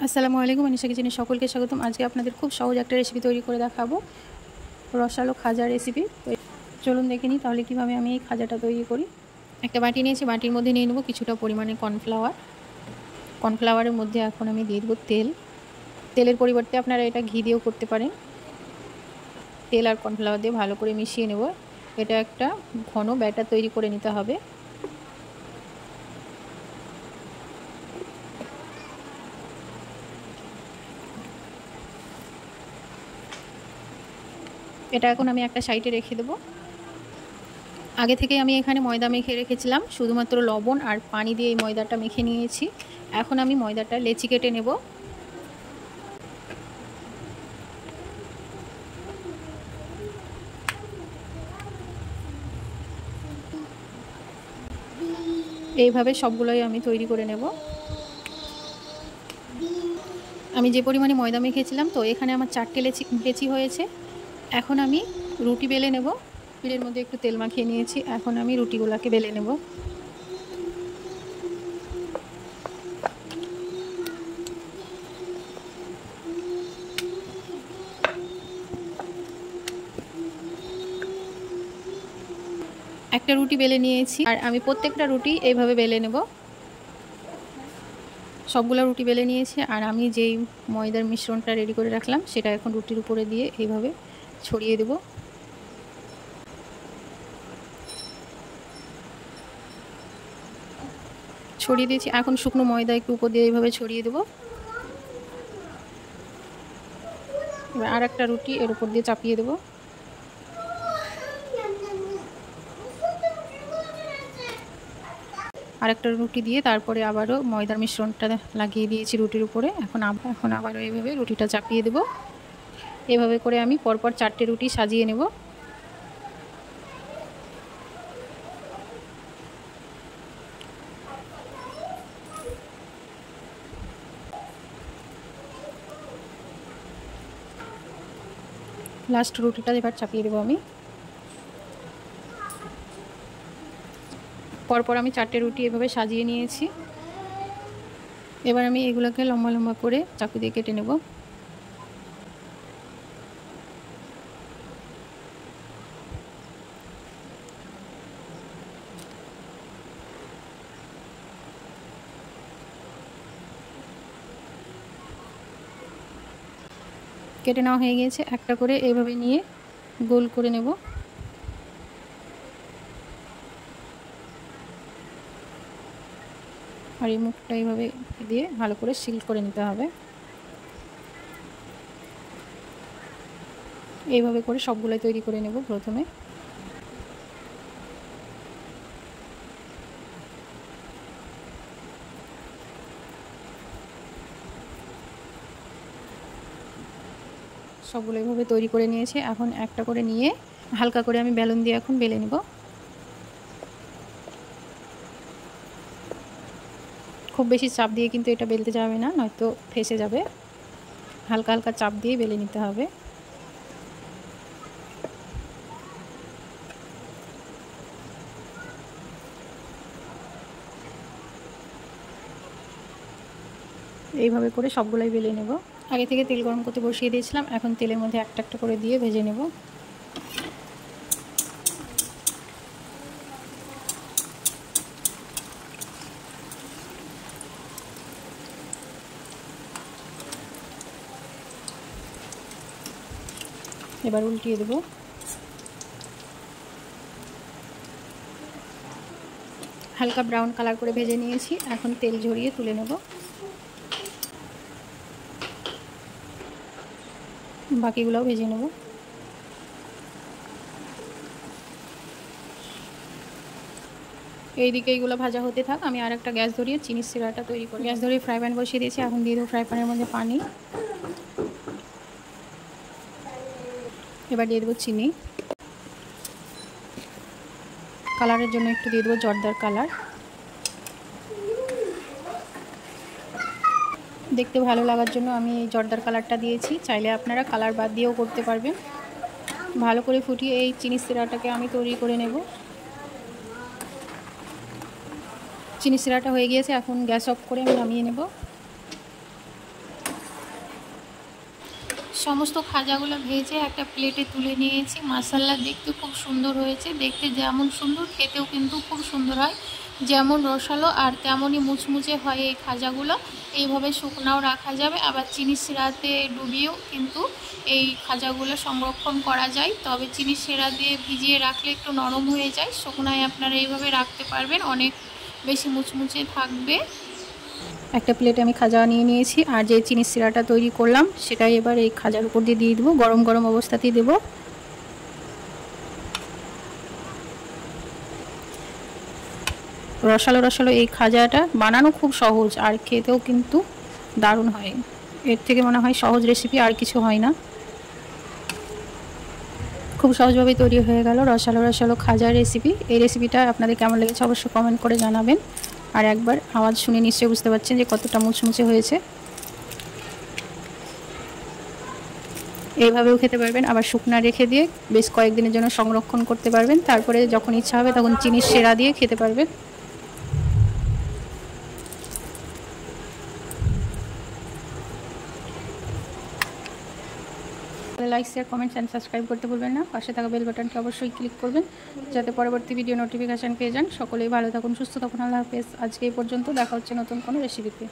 আসসালামু আলাইকুম, আনিশা কিচেনে সকলকে স্বাগতম। আজকে আপনাদের খুব সহজ একটা রেসিপি তৈরি করে দেখাবো, রসালো খাজা রেসিপি। তো চলুন দেখে নিই তাহলে কীভাবে আমি এই খাজাটা তৈরি করি। একটা বাটি নিয়েছি, বাটির মধ্যে নিয়ে নেবো কিছুটা পরিমাণে কর্নফ্লাওয়ারের মধ্যে এখন আমি দিয়ে দেবো তেলের পরিবর্তে আপনারা এটা ঘি দিয়েও করতে পারেন। তেল আর কর্নফ্লাওয়ার দিয়ে ভালো করে মিশিয়ে নেব। এটা একটা ঘন ব্যাটার তৈরি করে নিতে হবে। এটা এখন আমি একটা সাইডে রেখে দেবো। আগে থেকে আমি এখানে ময়দা মেখে রেখেছিলাম, শুধুমাত্র লবণ আর পানি দিয়ে এই ময়দাটা মেখে নিয়েছি। এখন আমি ময়দাটা লেচি কেটে নেব। এইভাবে সবগুলোই আমি তৈরি করে নেব। আমি যে পরিমাণে ময়দা মেখেছিলাম, তো এখানে আমার 4টে লেচি হয়েছে। এখন আমি রুটি বেলে নেব। পিঠের মধ্যে একটু তেল মাখিয়ে নিয়েছি, এখন আমি রুটিগুলোকে বেলে নেব। একটা রুটি বেলে নিয়েছি আর আমি প্রত্যেকটা রুটি এইভাবে বেলে নেব। সবগুলো রুটি বেলে নিয়েছি আর আমি যেই ময়দার মিশ্রণটা রেডি করে রাখলাম সেটা এখন রুটির উপরে দিয়ে এইভাবে ছড়িয়ে দেব। ছড়িয়ে দিয়েছি, এখন শুকনো ময়দা একটু উপর দিয়ে এইভাবে ছড়িয়ে দেব। এবার আর একটা রুটি এর উপর দিয়ে চাপিয়ে দেব। আরেকটা রুটি দিয়ে তারপরে আবারও ময়দার মিশ্রণটা লাগিয়ে দিয়েছি রুটির উপরে। এখন আবারও এইভাবে রুটিটা চাপিয়ে দেব। এভাবে করে আমি পরপর 4টে রুটি সাজিয়ে নেব। লাস্ট রুটিটা এবার চাপিয়ে দেবো আমি। পরপর আমি 4টে রুটি এভাবে সাজিয়ে নিয়েছি। এবার আমি এগুলোকে লম্বা লম্বা করে চাকু দিয়ে কেটে নেব। কেটে নেওয়া হয়ে গিয়েছে। একটা করে এইভাবে নিয়ে গোল করে নেব। আর এই মুখটা এইভাবে দিয়ে ভালো করে সিল করে নিতে হবে। এইভাবে করে সবগুলোই তৈরি করে নেব। প্রথমে সবগুলো এইভাবে তৈরি করে নিয়েছি। এখন একটা করে নিয়ে হালকা করে আমি বেলুন দিয়ে এখন বেলে নেব। খুব বেশি চাপ দিয়ে কিন্তু এটা বেলতে যাবে না, নয়তো ফেসে যাবে। হালকা হালকা চাপ দিয়ে বেলে নিতে হবে। এইভাবে করে সবগুলাই বেলে নেব। আগে থেকে তেল গরম করতে বসিয়ে দিয়েছিলাম, এখন তেলের মধ্যে একটা একটা করে দিয়ে ভেজে নেব। এবার উল্টিয়ে দেব। হালকা ব্রাউন কালার করে ভেজে নিয়েছি, এখন তেল ঝরিয়ে তুলে নেব। বাকিগুলোও ভেজে নেব। এইদিকে এইগুলো ভাজা হতে থাক, আমি আর একটা গ্যাস ধরিয়ে চিনির সিরাটা তৈরি করি। গ্যাস ধরিয়ে ফ্রাই প্যান বসিয়ে দিয়েছি, এখন দিয়ে দেবো ফ্রাই প্যানের মধ্যে পানি। এবার দিয়ে দেবো চিনি। কালারের জন্য একটু দিয়ে দেবো জর্দার কালার। দেখতে ভালো লাগার জন্য আমি এই জর্দার কালারটা দিয়েছি, চাইলে আপনারা কালার বাদ দিয়েও করতে পারবেন। ভালো করে ফুটিয়ে এই চিনি সিরাটাকে আমি তৈরি করে নেব। চিনি সিরাটা হয়ে গিয়েছে, এখন গ্যাস অফ করে আমি নামিয়ে নেব। সমস্ত খাজাগুলো ভেজে একটা প্লেটে তুলে নিয়েছি। মাশাআল্লাহ দেখতে খুব সুন্দর হয়েছে, দেখতে যেমন সুন্দর খেতেও কিন্তু খুব সুন্দর হয়। যেমন রসালো আর তেমনই মুচমুচে হয় এই খাজাগুলো। এইভাবে শুকনাও রাখা যাবে, আবার চিনি শিরাতে ডুবিয়েও কিন্তু এই খাজাগুলো সংরক্ষণ করা যায়। তবে চিনি শিরা দিয়ে ভিজিয়ে রাখলে একটু নরম হয়ে যায়, শুকনায় আপনারা এইভাবে রাখতে পারবেন, অনেক বেশি মুচমুচে থাকবে। একটা প্লেটে আমি খাজা নিয়ে নিয়েছি, আর যে চিনি শিরাটা তৈরি করলাম সেটাই এবার এই খাজার উপর দিয়ে দেবো, গরম গরম অবস্থাতেই দেবো। রসালো রসালো এই খাজাটা বানানো খুব সহজ, আর খেতেও কিন্তু দারুণ হয়। এর থেকে মনে হয় সহজ রেসিপি আর কিছু হয় না। খুব সহজভাবে তৈরি হয়ে গেল রসালো রসালো খাজার রেসিপি। এই রেসিপিটা আপনাদের কেমন লেগেছে অবশ্যই কমেন্ট করে জানাবেন। আর একবার আওয়াজ শুনে নিশ্চয়ই বুঝতে পারছেন যে কতটা মুচমুচে হয়েছে। এইভাবেও খেতে পারবেন, আবার শুকনা রেখে দিয়ে বেশ কয়েকদিনের জন্য সংরক্ষণ করতে পারবেন। তারপরে যখন ইচ্ছা হবে তখন চিনির শিরা দিয়ে খেতে পারবেন। Like, share, comments and subscribe করতে ভুলবেন না। পাশে থাকা বেল বাটনটি অবশ্যই ক্লিক করবেন যাতে পরবর্তী ভিডিও নোটিফিকেশান পেয়ে যান। সকলেই ভালো থাকুন, সুস্থ থাকুন। আল্লাহ হাফেজ। আজকে এই পর্যন্ত, দেখা হচ্ছে নতুন কোনো রেসিপিতে।